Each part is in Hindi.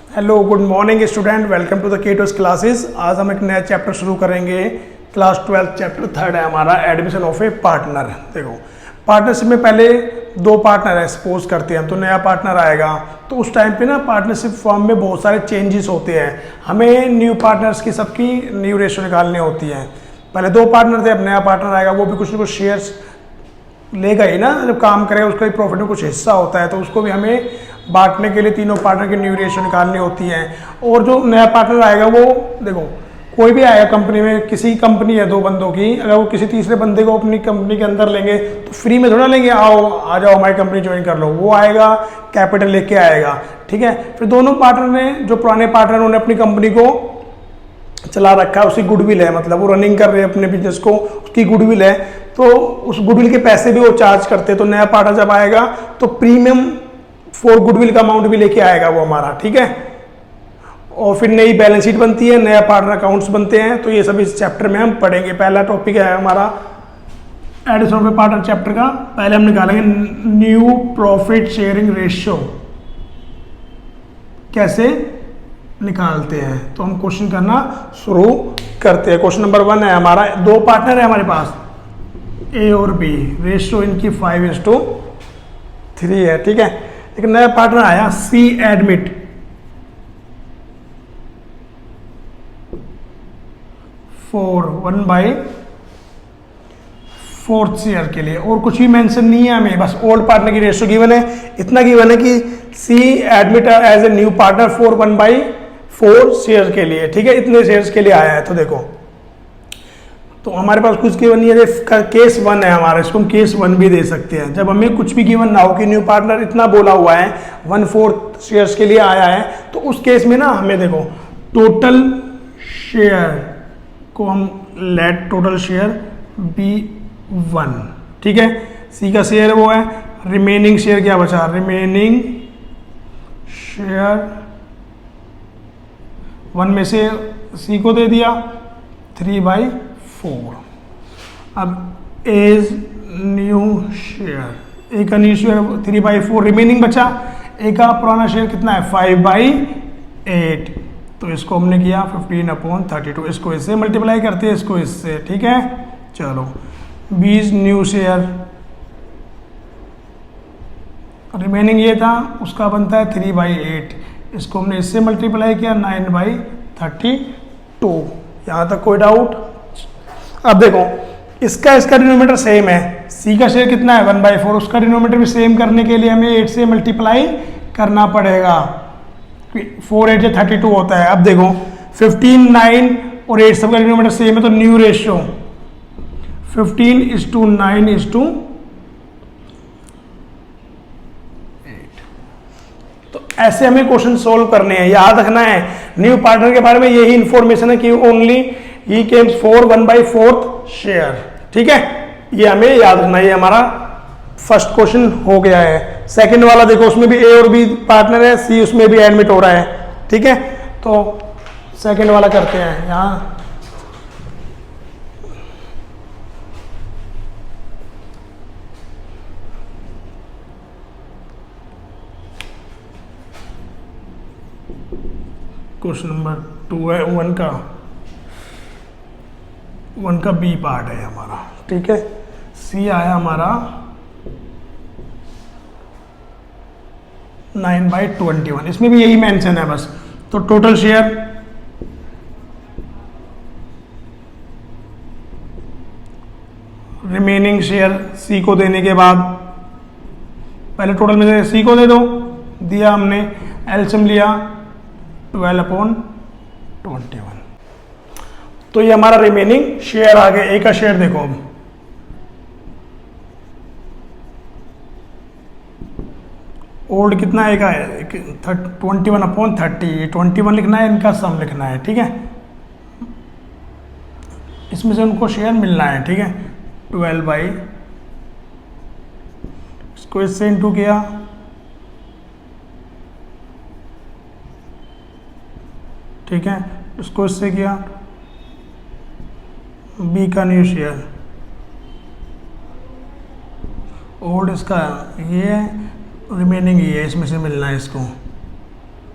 Hello good morning student, welcome to the ketos classes. आज हम एक नया चैप्टर शुरू करेंगे। क्लास 12 चैप्टर 3 है हमारा, एडमिशन ऑफ ए पार्टनर। देखो, पार्टनरशिप में पहले दो पार्टनर है, सपोज करते हैं, तो नया पार्टनर आएगा तो उस टाइम पे ना पार्टनरशिप फॉर्म में बहुत सारे चेंजेस होते हैं। हमें न्यू पार्टनर्स की सबकी न्यू रेशो निकालनी होती है। पहले दो पार्टनर थे, अब नया पार्टनर आएगा, वो भी कुछ ना कुछ शेयर्स लेगा ही ना, जब काम करेगा उसका भी प्रॉफिट में कुछ हिस्सा होता है, तो उसको भी हमें बांटने के लिए तीनों पार्टनर की न्यू रेशियो निकालनी होती है। और जो नया पार्टनर आएगा वो देखो, कोई भी आएगा कंपनी में, किसी कंपनी है दो बंदों की, अगर वो किसी तीसरे बंदे को अपनी कंपनी के अंदर लेंगे तो फ्री में थोड़ा लेंगे, आओ आ जाओ हमारी कंपनी ज्वाइन कर लो। वो आएगा कैपिटल लेके आएगा, ठीक है। फिर दोनों पार्टनर ने, जो पुराने पार्टनर उन्होंने अपनी कंपनी को चला रखा है, उसकी गुडविल है, मतलब वो रनिंग कर रहे हैं अपने बिजनेस को, उसकी गुडविल है, तो उस गुडविल के पैसे भी वो चार्ज करते हैं। तो नया पार्टनर जब आएगा तो प्रीमियम फॉर गुडविल का अमाउंट भी लेके आएगा वो हमारा, ठीक है। और फिर नई बैलेंस शीट बनती है, नया पार्टनर अकाउंट्स बनते हैं। तो ये सब इस चैप्टर में हम पढ़ेंगे। पहला टॉपिक है हमारा addition of a partner chapter का। पहले हम निकालेंगे न्यू प्रॉफिट शेयरिंग रेशियो कैसे निकालते हैं। तो हम क्वेश्चन करना शुरू करते हैं। क्वेश्चन नंबर 1 है हमारा, दो पार्टनर है हमारे पास ए और बी, रेशियो इनकी 5:3 है, ठीक है। एक नया पार्टनर आया सी एडमिट, फॉर 1/4 शेयर के लिए, और कुछ भी मेंशन नहीं है हमें, बस ओल्ड पार्टनर की रेशियो गिवन है। इतना गिवन है कि C admit as a new partner for 1/4 share के लिए, ठीक है। इतने शेयर्स के लिए आया है। तो देखो, तो हमारे पास कुछ गिवन नहीं है, केस 1 है हमारा, इसको हम केस 1 भी दे सकते हैं। जब हमें कुछ भी गिवन ना हो कि न्यू पार्टनर इतना बोला हुआ है 1/4 शेयर्स के लिए आया है, तो उस केस में ना हमें देखो टोटल शेयर को हम लेट टोटल शेयर B1, ठीक है। सी का शेयर वो है, रिमेनिंग शेयर क्या बचा, रिमेनिंग शेयर 1 में से सी को दे दिया 3/4। अब एज न्यू शेयर, ए का न्यू शेयर 3/4, रिमेनिंग बचा, ए का पुराना शेयर कितना है 5/8। तो इसको हमने किया 15/32, इसको इससे मल्टीप्लाई करते हैं, इसको इससे, ठीक है। चलो, 20 न्यू शेयर, रिमेनिंग ये था, उसका बनता है 3/8, इसको हमने इससे मल्टीप्लाई किया 9/32। यहाँ तक कोई डाउट? अब देखो, इसका डिनोमीटर सेम है, सी का शेयर कितना है 1/4, उसका डिनोमीटर भी सेम करने के लिए हमें 8 से मल्टीप्लाई करना पड़ेगा। 4/8 से 32 होता है। अब देखो 15, 9 और 8 सबका डिनोमीटर सेम है, तो न्यू रेशियो 15:9:8। तो ऐसे हमें क्वेश्चन सोल्व करने हैं। याद रखना है न्यू पार्टनर के बारे में यही इंफॉर्मेशन है कि only he Kemps for 1/4 share, ठीक है। ये हमें याद रखना है। ये हमारा फर्स्ट क्वेश्चन हो गया है। सेकंड वाला देखो, उसमें भी ए और बी पार्टनर है, सी उसमें भी एडमिट हो रहा है, ठीक है। तो सेकंड वाला करते हैं। यहाँ क्वेश्चन नंबर 2 है, 1 का बी पार्ट है हमारा, ठीक है। सी आया हमारा 9/21, इसमें भी यही मेंशन है बस। तो टोटल शेयर रिमेनिंग शेयर सी को देने के बाद, पहले टोटल में से सी को दे दो, दिया हमने, एलसीएम लिया 12/21। तो ये हमारा रिमेनिंग शेयर आ गया। ए का शेयर देखो, अब ओल्ड कितना है का है 21/30, 21 लिखना है, इनका सम लिखना है, ठीक है। इसमें से उनको शेयर मिलना है, ठीक है। 12 इसको इससे इंटू किया, ठीक है, इसको इससे किया, बी का न्यू शेयर, ओल्ड इसका ये, रिमेनिंग ये है, इसमें से मिलना है इसको,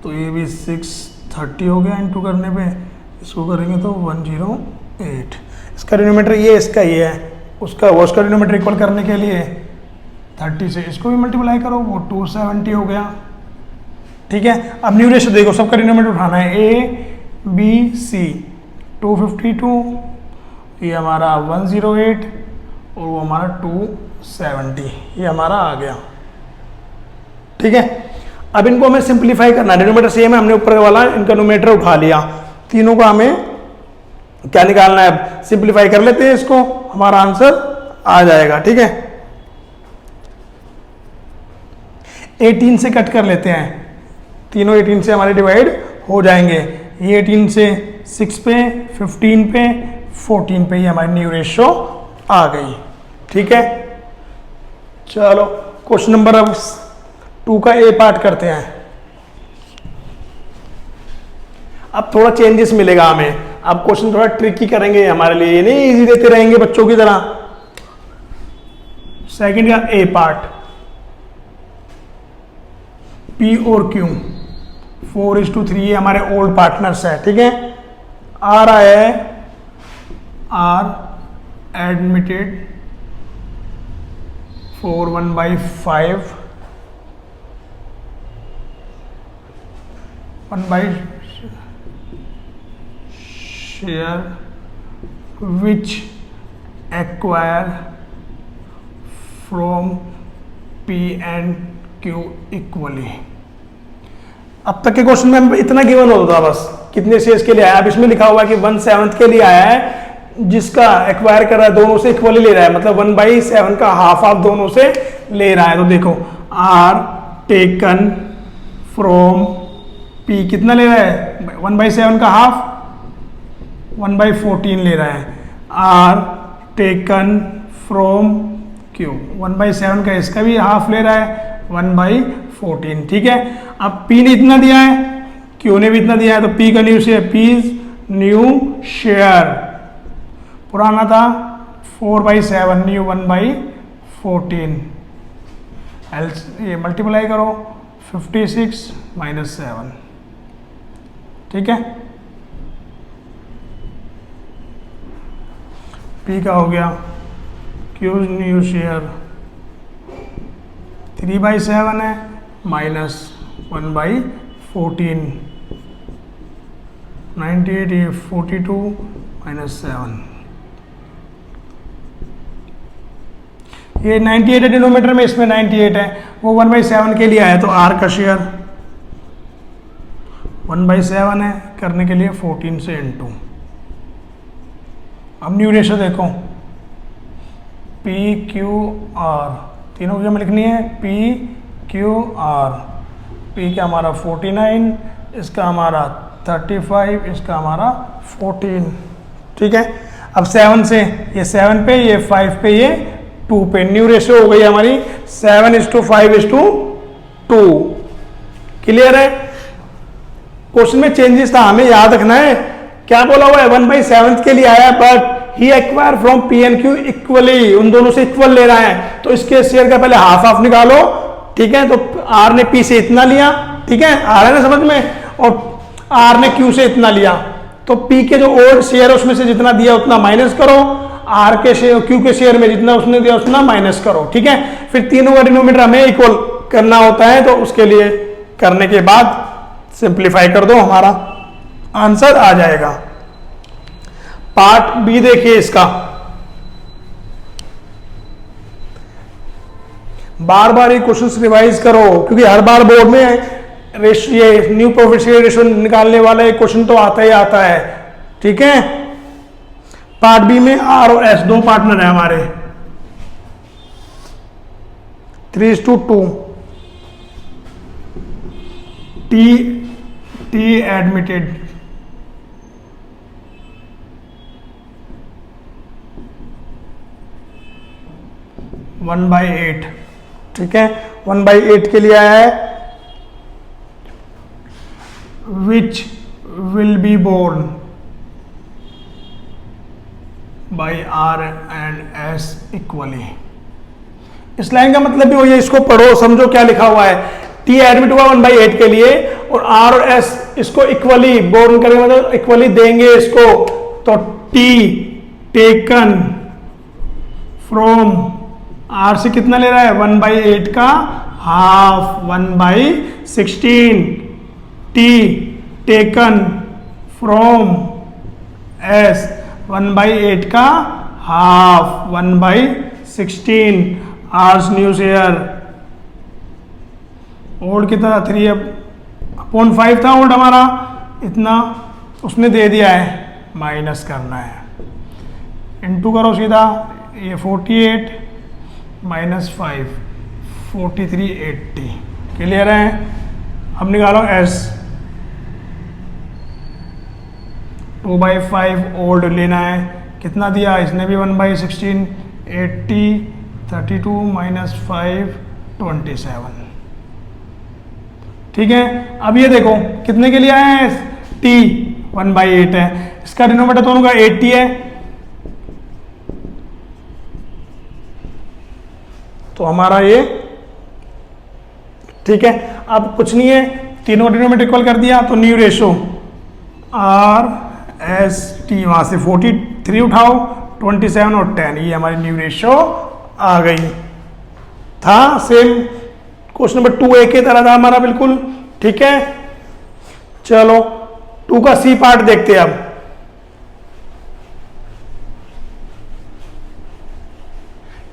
तो ये भी 630 हो गया इंटू करने पे, इसको करेंगे तो 108। इसका डिनोमिनेटर ये इसका ये है, उसका डिनोमिनेटर इक्वल करने के लिए 30 से इसको भी मल्टीप्लाई करो, वो 270 हो गया। ठीक है, अब न्यू रेशियो देखो, सबका डिनोमिनेटर उठाना है, ए बी सी, 252, ये हमारा 108 और वो हमारा 270, ये हमारा आ गया। ठीक है, अब इनको हमें सिंप्लीफाई करना है, डिनोमिनेटर सेम है, हमने ऊपर वाला इनका न्यूमरेटर उठा लिया, तीनों को हमें क्या निकालना है, सिंप्लीफाई कर लेते हैं इसको, हमारा आंसर आ जाएगा। ठीक है, 18 से कट कर लेते हैं, तीनों 18 से हमारे डिवाइड हो जाएंगे, ये 18 से 6 पे, 15 पे, 14 पे, ये हमारी न्यू रेशियो आ गई। ठीक है, चलो क्वेश्चन नंबर अब 2 का ए पार्ट करते हैं। अब थोड़ा चेंजेस मिलेगा हमें, अब क्वेश्चन थोड़ा ट्रिकी करेंगे हमारे लिए, ये नहीं इजी देते रहेंगे बच्चों की तरह। सेकंड का ए पार्ट, पी और क्यू 4:3, ये हमारे ओल्ड पार्टनर्स है। ठीक है, आ रहा है are admitted for 1/5, 1/share which acquire from P and Q equally। अब तक के क्वेश्चन में इतना गिवन होता था बस, कितने शेयर्स के लिए आया। अब इसमें लिखा हुआ है कि 1/7 के लिए आया है, जिसका एक्वायर कर रहा है दोनों से इक्वली ले रहा है, मतलब 1/7 का हाफ दोनों से ले रहा है। तो देखो आर टेकन फ्रॉम पी कितना ले रहा है, 1/7 का हाफ 1/14 ले रहा है। आर टेकन फ्रॉम क्यू 1/7 का इसका भी हाफ ले रहा है 1/14। ठीक है, अब पी ने इतना दिया है, क्यू ने भी इतना दिया है, तो पी का new share, P new share पुराना था 4/7, न्यू 1/14, ये मल्टीप्लाई करो 56 - 7। ठीक है, पी का हो गया, क्यू न्यू शेयर 3/7 है माइनस 1/14, 98, ये 42 - 7, ये 98 है डिनोमीटर में, इसमें 98 है, वो 1/7 के लिए आया, तो आर का शेयर 1/7 है, करने के लिए 14 से इनटू। अब न्यू रेशियो देखो, पी क्यू आर, तीनों की हमें लिखनी है, पी क्यू आर, पी का हमारा 49, इसका हमारा 35, इसका हमारा 14। ठीक है, अब 7 से, ये 7 पे, ये 5 पे, ये 2 पे, न्यू रेशियो हो गई हमारी 7:5:2। क्लियर है, क्वेश्चन में चेंजेस था, हमें याद रखना है, क्या बोला हुआ है 1/7 के लिए आया, but he acquire from P and Q equally, उन दोनों से इक्वल ले रहा है, तो इसके शेयर का पहले हाफ निकालो। ठीक है, तो आर ने पी से इतना लिया, ठीक है, आ रहा है ना समझ में, और आर ने क्यू से इतना लिया, तो पी के जो ओल्ड शेयर है उसमें से जितना दिया उतना माइनस करो, आर के शेयर, क्यू के शेयर में जितना उसने दिया उतना माइनस करो। ठीक है, फिर तीनों का डिनोमिनेटर हमें इक्वल करना होता है, तो उसके लिए करने के बाद सिंप्लीफाई कर दो, हमारा आंसर आ जाएगा। पार्ट बी देखिए इसका, बार बार ये क्वेश्चंस रिवाइज करो, क्योंकि हर बार बोर्ड में ये न्यू प्रॉफिट शेयर रेशियो निकालने वाला एक क्वेश्चन तो आता ही आता है। ठीक है, पार्ट बी में आर और एस दो पार्टनर है हमारे, 3:2, टी एडमिटेड, वन बाई 8। ठीक है, 1/8 के लिए आया है, which will be born by R and S equally। इस लाइन का मतलब भी वही है, इसको पढ़ो समझो क्या लिखा हुआ है। टी एडमिट हुआ 1/8 के लिए और आर और एस इसको इक्वली बोर्न करेंगे, मतलब इक्वली देंगे इसको, तो टी टेकन फ्रॉम आर से कितना ले रहा है 1/8 का half 1/16, T taken from S 1/8 का half 1/16, R's new share old कितना था 3/5 था ओल्ड हमारा इतना, उसने दे दिया है, माइनस करना है, इनटू करो सीधा, ये 48 -5 4380, क्लियर है। अब निकालो एस 2/5 ओल्ड लेना है, कितना दिया इसने भी 1/16, 80 32 -5 27, ठीक है। अब ये देखो कितने के लिए आया है, टी 1/8 है, इसका डिनोमिनेटर दोनों का 80 है, तो हमारा ये ठीक है। अब कुछ नहीं है, तीनों डिनोमिनेटर इक्वल कर दिया, तो new ratio R S T, वहां से 43 उठाओ, 27 और 10, ये हमारी न्यू रेशो आ गई। था सेम क्वेश्चन नंबर 2A की तरह था हमारा, बिल्कुल ठीक है। चलो 2 का सी पार्ट देखते हैं अब।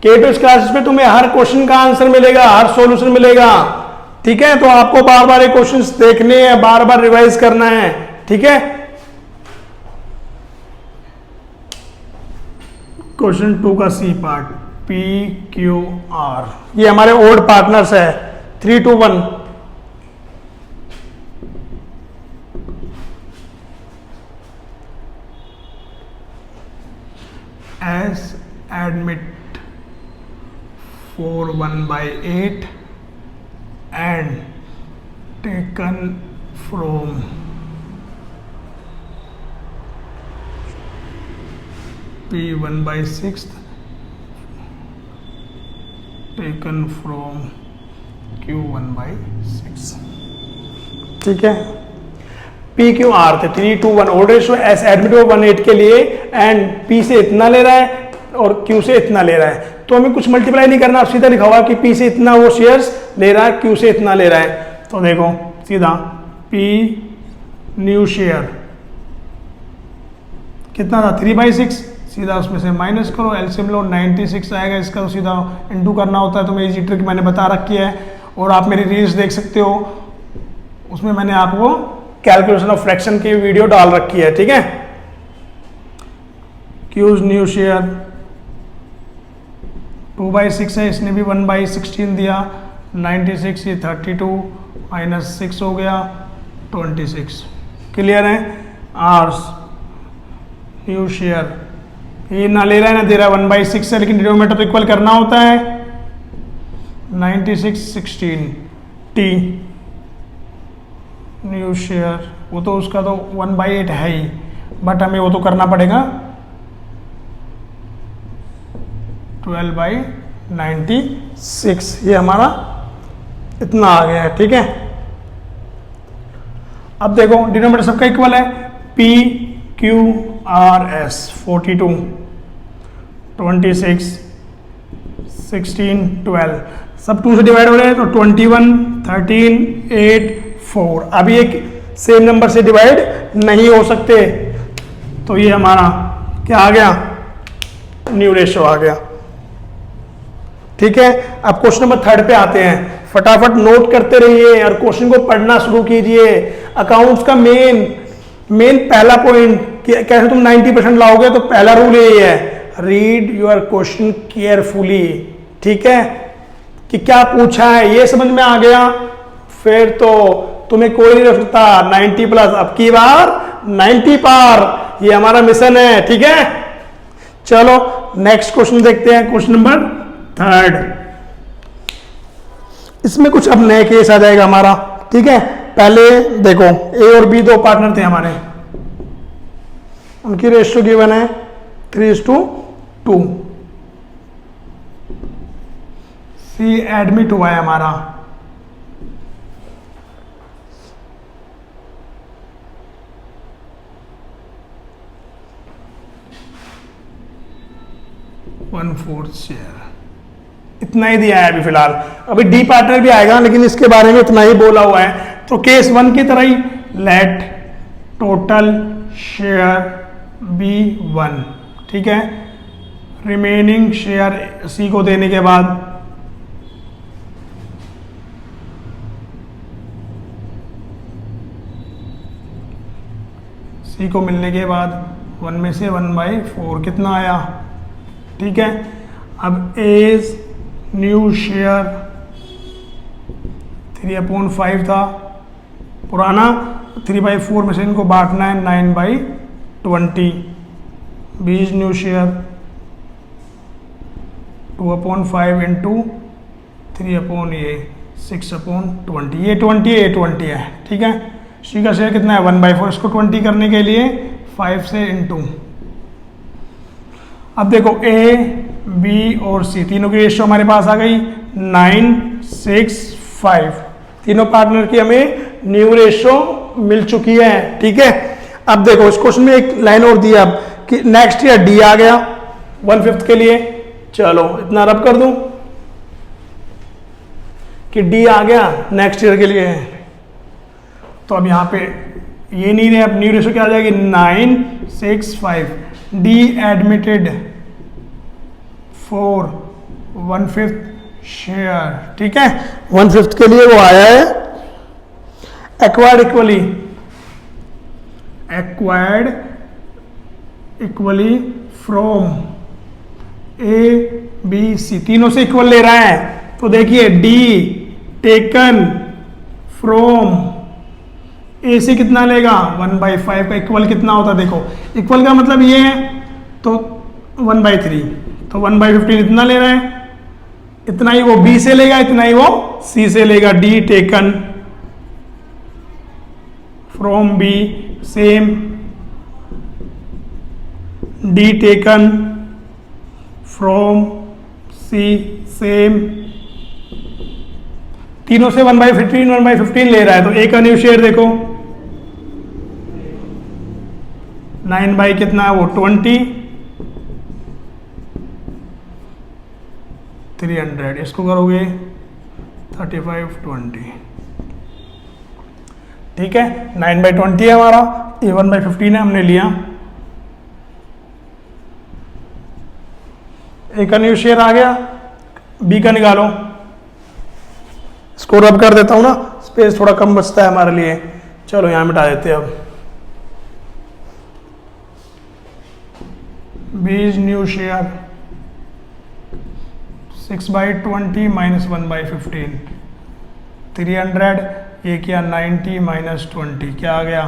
K2 क्लासेस में तुम्हें हर क्वेश्चन का आंसर मिलेगा, हर सॉल्यूशन मिलेगा, ठीक है। तो आपको बार बार ये क्वेश्चंस देखने हैं, बार बार रिवाइज करना है, ठीक है। क्वेश्चन 2 का सी पार्ट PQR, ये हमारे ओल्ड पार्टनर्स है 3 to 1, as admit for 1/8 and taken from P 1/6 taken from Q 1/6, ठीक है। PQR थे 3 to 1 old ratio, S admit 1/8 के लिए, एंड P से इतना ले रहा है और Q से इतना ले रहा है, तो हमें कुछ मल्टीप्लाई नहीं करना, सीधा लिखा हुआ कि P से इतना वो शेयर्स ले रहा है, Q से इतना ले रहा है, तो देखो सीधा P न्यू शेयर कितना था 3/6, सीधा उसमें से माइनस करो, एलसीएम लो 96 आएगा इसका, तो सीधा इंटू करना होता है, तो मेरी जी ट्रिक मैंने बता रखी है, और आप मेरी रील्स देख सकते हो, उसमें मैंने आपको कैलकुलेशन ऑफ फ्रैक्शन की वीडियो डाल रखी है, ठीक है। क्यूज न्यू शेयर 2/6 है, इसने भी 1/16 दिया, 96 ये 32 -6 हो गया 26, क्लियर है। आर्स न्यू शेयर ये ना ले रहा है ना दे रहा है 1/6 है, लेकिन डिनोमिनेटर तो इक्वल करना होता है, 96 16 टी न्यू शेयर, वो तो उसका तो 1/8 है ही, बट हमें वो तो करना पड़ेगा 12/96, ये हमारा इतना आ गया है, ठीक है। अब देखो डिनोमिनेटर सबका इक्वल है, P Q R S 42 26 16 12 सब 2 से डिवाइड हो रहे हैं, तो 21 13 8 4, अभी एक सेम नंबर से डिवाइड नहीं हो सकते, तो ये हमारा क्या आ गया, न्यू रेशो आ गया, ठीक है। अब क्वेश्चन नंबर 3 पे आते हैं, फटाफट नोट करते रहिए और क्वेश्चन को पढ़ना शुरू कीजिए। अकाउंट्स का मेन पहला पॉइंट, कैसे तुम 90% लाओगे, तो पहला रूल यही है, रीड योर क्वेश्चन केयरफुली, ठीक है, कि क्या पूछा है ये समझ में आ गया, फिर तो तुम्हें कोई नहीं रख सकता 90+, अब की बार 90 पार, ये हमारा मिशन है, ठीक है। चलो नेक्स्ट क्वेश्चन देखते हैं, क्वेश्चन नंबर 3, इसमें कुछ अब नए केस आ जाएगा हमारा, ठीक है। पहले देखो ए और बी 2 पार्टनर थे हमारे, उनकी रेशियो गिवन है 3:2, सी एडमिट हुआ है हमारा, 1/4 शेयर, इतना ही दिया है अभी फिलहाल। अभी डी पार्टनर भी आएगा, लेकिन इसके बारे में इतना ही बोला हुआ है। तो केस 1 की तरह ही लेट टोटल शेयर बी 1, ठीक है। रिमेनिंग शेयर सी को देने के बाद सी को मिलने के बाद 1 में से 1/4 कितना आया, ठीक है। अब एज न्यू शेयर 3/5 था पुराना, 3/4 में से इनको बांटना है 9/20। 20 न्यू शेयर 2/5 इंटू 3/6/20, ये 20 है, ठीक है। सी का शेयर कितना है 1/4, इसको 20 करने के लिए 5 से इंटू। अब देखो ए बी और सी तीनों की रेशियो हमारे पास आ गई 9:6:5, तीनों पार्टनर की हमें न्यू रेशियो मिल चुकी है, ठीक है। अब देखो इस क्वेश्चन में एक लाइन और दी अब कि नेक्स्ट ईयर डी आ गया 1/5 के लिए, चलो इतना रब कर दूं कि डी आ गया नेक्स्ट ईयर के लिए। तो अब यहां पे ये नहीं रहे, अब न्यू रेशियो क्या आ जाएगी 9:6:5। डी एडमिटेड फॉर 1/5 शेयर, ठीक है। 1/5 के लिए वो आया है acquired equally from A B C, तीनों से इक्वल ले रहा है। तो देखिए डी टेकन फ्रॉम ए से कितना लेगा 1/5 का इक्वल कितना होता है, देखो इक्वल का मतलब ये है, तो 1/3, तो 1/15 इतना ले रहा है, इतना ही वो बी से लेगा, इतना ही वो सी से लेगा। D taken from B same, D taken from C same, तीनों से 1/15 ले रहा है। तो ए का न्यू शेयर देखो 9 कितना है वो 20, 300, इसको करोगे 35/20, ठीक है। 9/20 है हमारा, ये 1/15 है हमने लिया। ए का न्यू शेयर आ गया, बी का निकालो, इसको रब कर देता हूं ना, स्पेस थोड़ा कम बचता है हमारे लिए, चलो यहां मिटा देते हैं। अब बीज न्यू शेयर 6/20 माइनस 1/15, 300, ये क्या 90 माइनस 20 क्या आ गया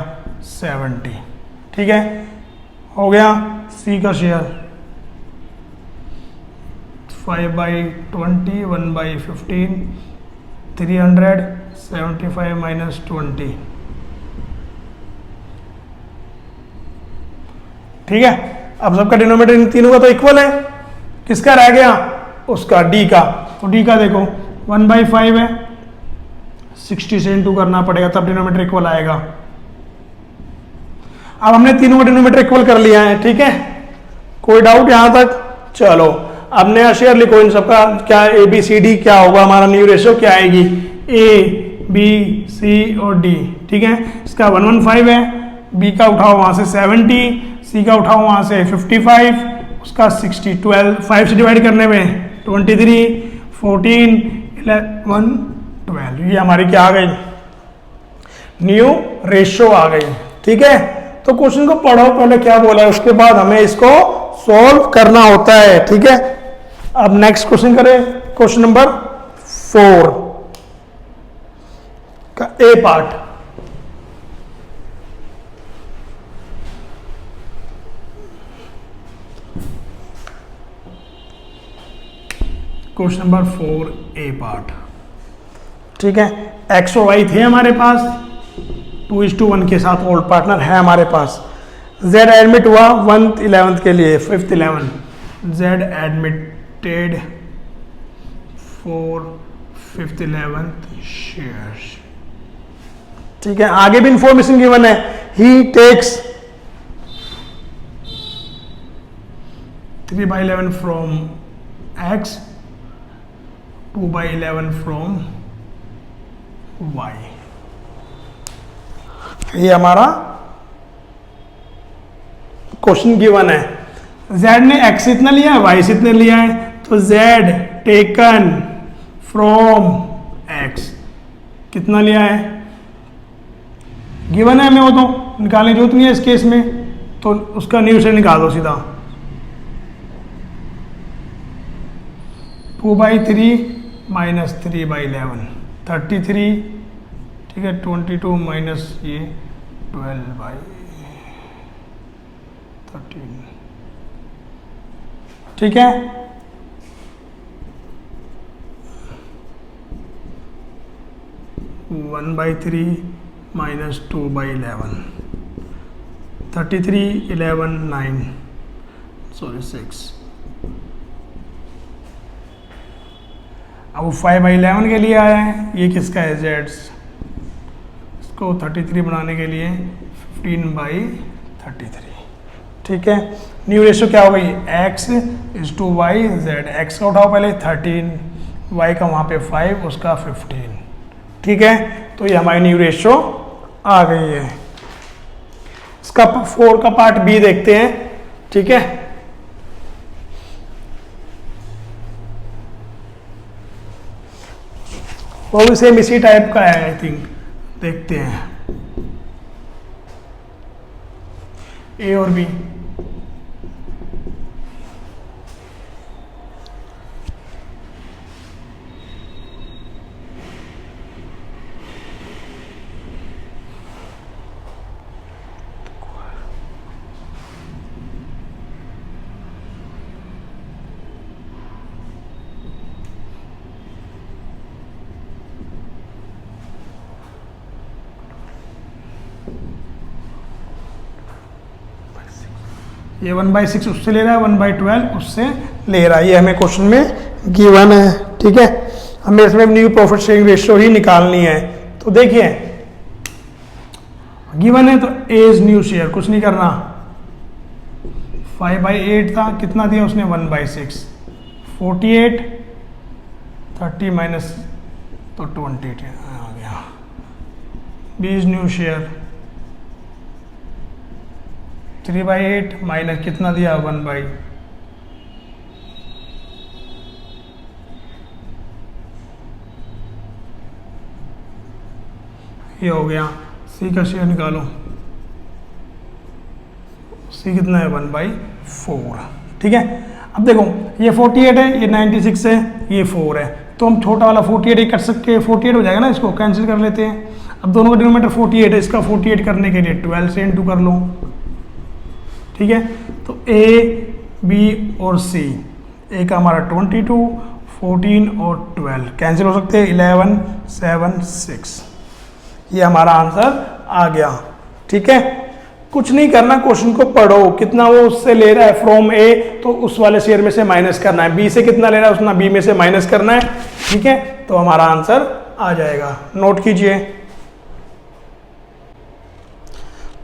70, ठीक है। हो गया सी का शेयर 5/20 1/15, 300, 75 माइनस 20, ठीक है। अब सबका डिनोमिनेटर इन तीनों का तो इक्वल है, किसका रह गया उसका डी का, तो डी का देखो 1/5 है, 60 से इंटू करना पड़ेगा तब डिनोमिनेटर इक्वल आएगा। अब हमने तीनों का डिनोमिनेटर इक्वल कर लिया है, ठीक है। कोई डाउट यहां तक, चलो अब नया शेयर लिखो इन सबका, क्या ए बी सी डी क्या होगा, हमारा न्यू रेशियो क्या आएगी ए बी सी और डी, ठीक है। इसका 115 है, बी का उठाओ वहां से 70, सी का उठाओ वहां से 55, उसका 60, 12 5 से डिवाइड करने में 23, 14, 11, 12, ये हमारी क्या आ गई न्यू रेशियो आ गई, ठीक है। तो क्वेश्चन को पढ़ो पहले क्या बोला है, उसके बाद हमें इसको सॉल्व करना होता है, ठीक है। अब नेक्स्ट क्वेश्चन करें, क्वेश्चन नंबर 4 का ए पार्ट। क्वेश्चन नंबर 4 ए पार्ट, ठीक है। एक्स और वाई थे हमारे पास, 2:1 के साथ ओल्ड पार्टनर है हमारे पास। जेड एडमिट हुआ 1th 11th के लिए, 5th 11, Z admitted for 5th 11th shares, ठीक है। आगे भी इंफॉर्मेशन गिवन है, he takes 3/11 from x 2/11 from y. ये हमारा क्वेश्चन गिवन है। z ने x इतना लिया है, y से इतना लिया है, तो z टेकन फ्रॉम x कितना लिया है, गिवन है हमें, वो तो निकालने की जरूरत नहीं है इस केस में, तो उसका न्यू से निकाल दो सीधा। 2/3 माइनस 3/11 33, ठीक है, 22 माइनस ये 12/13, ठीक है। One by 3 minus 2/11 33 11 9 sorry 6। अब वो 5/11 के लिए आया है, ये किसका है, z। इसको 33 बनाने के लिए 15/33, ठीक है। न्यू रेशियो क्या हो गई, x is to Y Z. x का उठाओ पहले 13, y का वहाँ पे 5, उसका 15, ठीक है। तो ये हमारी न्यू रेशियो आ गई है। इसका 4 का पार्ट बी देखते हैं, ठीक है। वो भी सेम इसी टाइप का है आई थिंक, देखते हैं ए और बी। ये 1/6 उससे ले रहा है, 1/12 उससे ले रहा है, ये हमें क्वेश्चन में गिवन है, ठीक है। हमें इसमें न्यू प्रॉफिट शेयरिंग रेशियो ही निकालनी है। तो देखिए गिवन है तो ए इज न्यू शेयर, कुछ नहीं करना। 5/8 था, कितना दिया उसने, 1/6, 48 30 माइनस तो 20 आ गया। B is new share 3/8 minus कितना दिया, 1/, ये हो गया। सी का शेयर निकालो, सी कितना है, 1/4, ठीक है। अब देखो ये 48 है, ये 96 है, ये 4 है, तो हम छोटा वाला 48 ही कर सकते हैं, 48 हो जाएगा ना, इसको कैंसिल कर लेते हैं। अब दोनों का डिनोमिनेटर 48 है, इसका 48 करने के लिए 12 से इंटू कर लो, ठीक है। तो ए बी और सी, ए का हमारा 22 14 और 12 कैंसिल हो सकते हैं, 11 7 6, ये हमारा आंसर आ गया, ठीक है। कुछ नहीं करना, क्वेश्चन को पढ़ो, कितना वो उससे ले रहा है फ्रॉम ए, तो उस वाले शेयर में से माइनस करना है, बी से कितना ले रहा है उतना बी में से माइनस करना है, ठीक है। तो हमारा आंसर आ जाएगा, नोट कीजिए।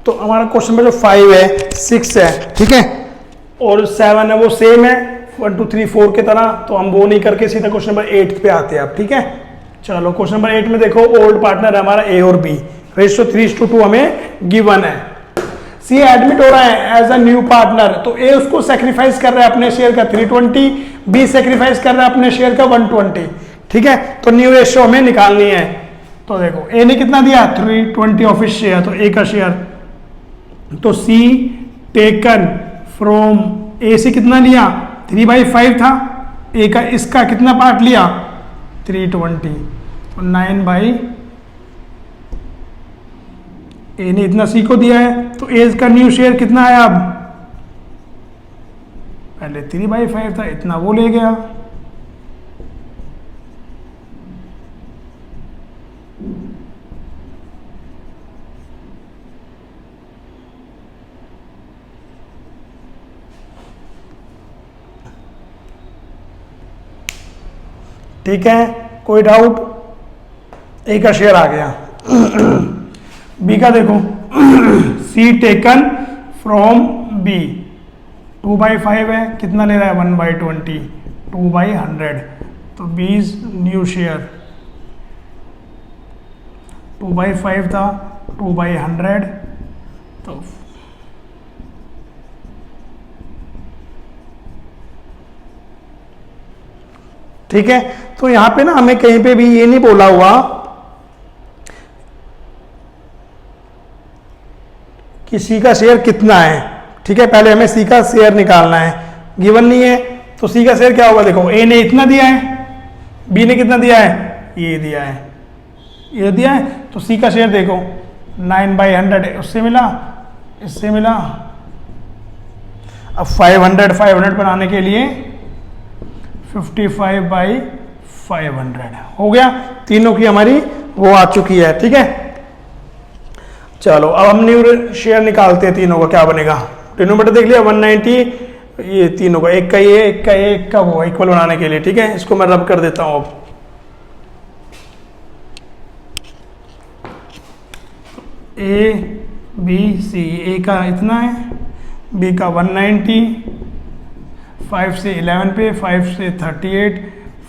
तो हमारा क्वेश्चन में जो 5 है 6 है, ठीक है, और 7 है वो सेम है 1 2 3 4 के तरह, तो हम वो नहीं करके सीधा क्वेश्चन नंबर 8 पे आते हैं अब, ठीक है। चलो क्वेश्चन नंबर 8 में देखो, ओल्ड पार्टनर है हमारा ए और बी, रेशियो 3:2 हमें गिवन है। सी एडमिट हो रहा है एज अ न्यू पार्टनर, तो ए उसको सेक्रीफाइस कर रहा है अपने शेयर का 320, बी सेक्रीफाइस कर रहा है अपने शेयर का 120, ठीक है। तो न्यू रेशियो हमें निकालनी है। तो देखो ए ने कितना दिया, 320 ऑफ हिज शेयर, तो ए का शेयर, तो सी टेकन फ्रॉम ए से कितना लिया, 3/5 था, ए का इसका कितना पार्ट लिया, 320, तो 9/, ए ने इतना सी को दिया है, तो ए का न्यू शेयर कितना आया, अब पहले 3/5 था, इतना वो ले गया, ठीक है। कोई डाउट, ए का शेयर आ गया। बी का देखो, सी टेकन फ्रॉम बी 2/5 है, कितना ले रहा है, 1/20, 2/100, तो 20 न्यू शेयर। 2/5 था, 2/100, तो ठीक है। तो यहां पे ना हमें कहीं पे भी ये नहीं बोला हुआ कि सी का शेयर कितना है, ठीक है। पहले हमें सी का शेयर निकालना है, गिवन नहीं है, तो सी का शेयर क्या होगा, देखो ए ने इतना दिया है, बी ने कितना दिया है, ये दिया है, ये दिया है, तो सी का शेयर देखो 9/100, उससे मिला, इससे मिला। अब 500 बनाने के लिए 55/500 हो गया, तीनों की हमारी वो आ चुकी है, ठीक है। चलो अब हम न्यू शेयर निकालते हैं, तीनों का क्या बनेगा। डिनोमिनेटर देख लिया 190, ये तीनों का, एक का ये, एक का ये, एक का वो, इक्वल बनाने के लिए, ठीक है। इसको मैं रब कर देता हूं। अब ए बी सी, ए का इतना है, बी का 190, 5 से 11 पे, 5 से 38,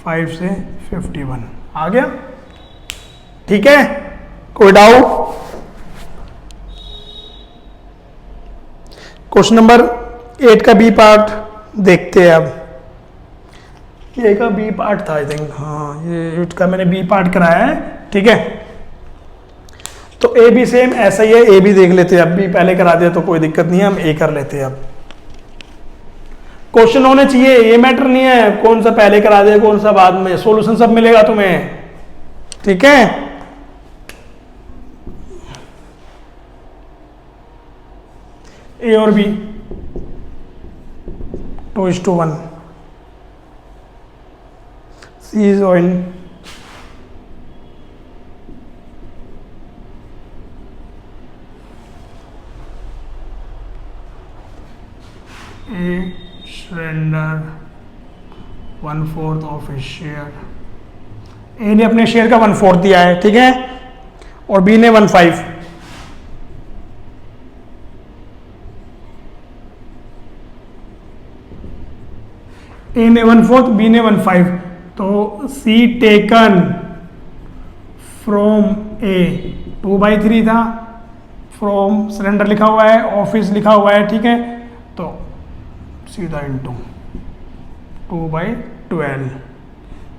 5 से 51 आ गया, ठीक है। कोई डाउट? क्वेश्चन नंबर 8 का बी पार्ट देखते हैं। अब ये का बी पार्ट था आई थिंक, हाँ ये 8 का मैंने बी पार्ट कराया है, ठीक है। तो ए भी सेम ऐसा ही है, ए भी देख लेते हैं। अब भी पहले करा दिया तो कोई दिक्कत नहीं है, हम ए कर लेते हैं। अब क्वेश्चन होने चाहिए, ये मैटर नहीं है कौन सा पहले करा दिया कौन सा बाद में, सॉल्यूशन सब मिलेगा तुम्हें, ठीक है। ए और बी 2:1, सी इज ऑइन, A surrender 1/4 of his share, A ने अपने शेयर का 1/4 दिया है, ठीक है, और बी ने 1/5। ए ने 1/4, बी ने 1/5, तो सी टेकन फ्रॉम ए 2/3 था, फ्रॉम सरेंडर लिखा हुआ है, ऑफिस लिखा हुआ है, ठीक है, तो सीधा into 2/12,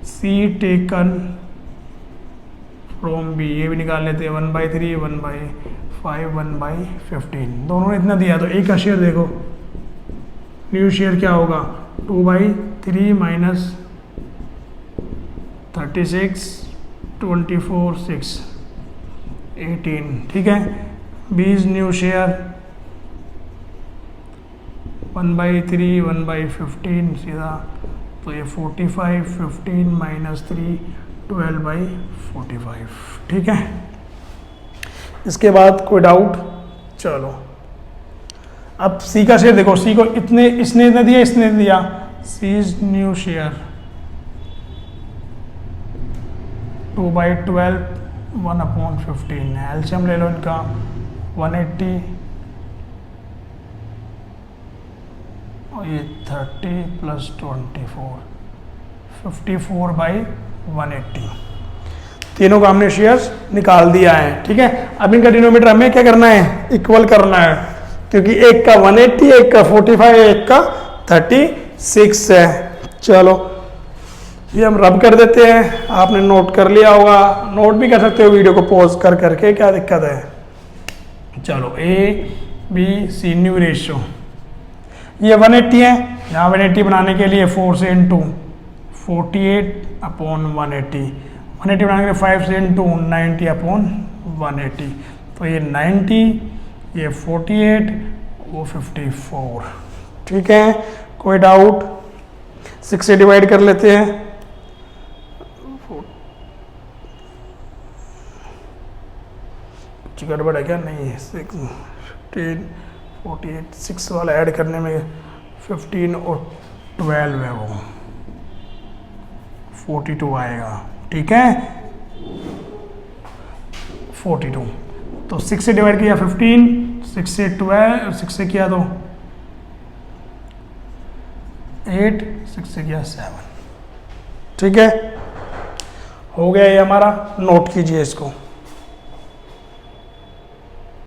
C taken from B, ये भी निकाल लेते हैं, 1/3, 1/5, 1/15, दोनों ने इतना दिया, तो ए का शेयर देखो, न्यू शेयर क्या होगा, 2/3 माइनस 36, 24, 6, 18, ठीक है। 20 न्यू शेयर 1/3, 1/15 सीधा, तो ये 45, 15 माइनस 3, 12/45, ठीक है। इसके बाद कोई डाउट? चलो अब सी का शेयर देखो, सी को इतने, इसने इतना दिया, इसने दिया, सी इज न्यू शेयर 2/12, 1/15 है, एलसीएम ले लो इनका 180 और ये 30 + 24, 54/180, तीनों का हमने शेयर्स निकाल दिया है, ठीक है। अब इनका डिनोमिनेटर हमें क्या करना है, इक्वल करना है, क्योंकि एक का 180, एक का 45, एक का 36 है। चलो ये हम रब कर देते हैं, आपने नोट कर लिया होगा, नोट भी कर सकते हो वीडियो को पॉज कर करके, क्या दिक्कत है। चलो A B C new ratio, ये 180 है, यहाँ 180 बनाने के लिए 4 से इंटू 48/180, 180 बनाने के लिए 5 से इंटू 90/180, तो ये 90, ये 48, वो 54, ठीक है। कोई डाउट? 6 से डिवाइड कर लेते हैं, कुछ गड़बड़ है क्या? नहीं है, 16, 48, 6 वाला ऐड करने में 15 और 12 है, वो 42 आएगा, ठीक है, 42। तो 6 से डिवाइड किया 15, 6 से 12, 6 से किया तो 8, 6 से किया 7, ठीक है, हो गया ये हमारा, नोट कीजिए इसको।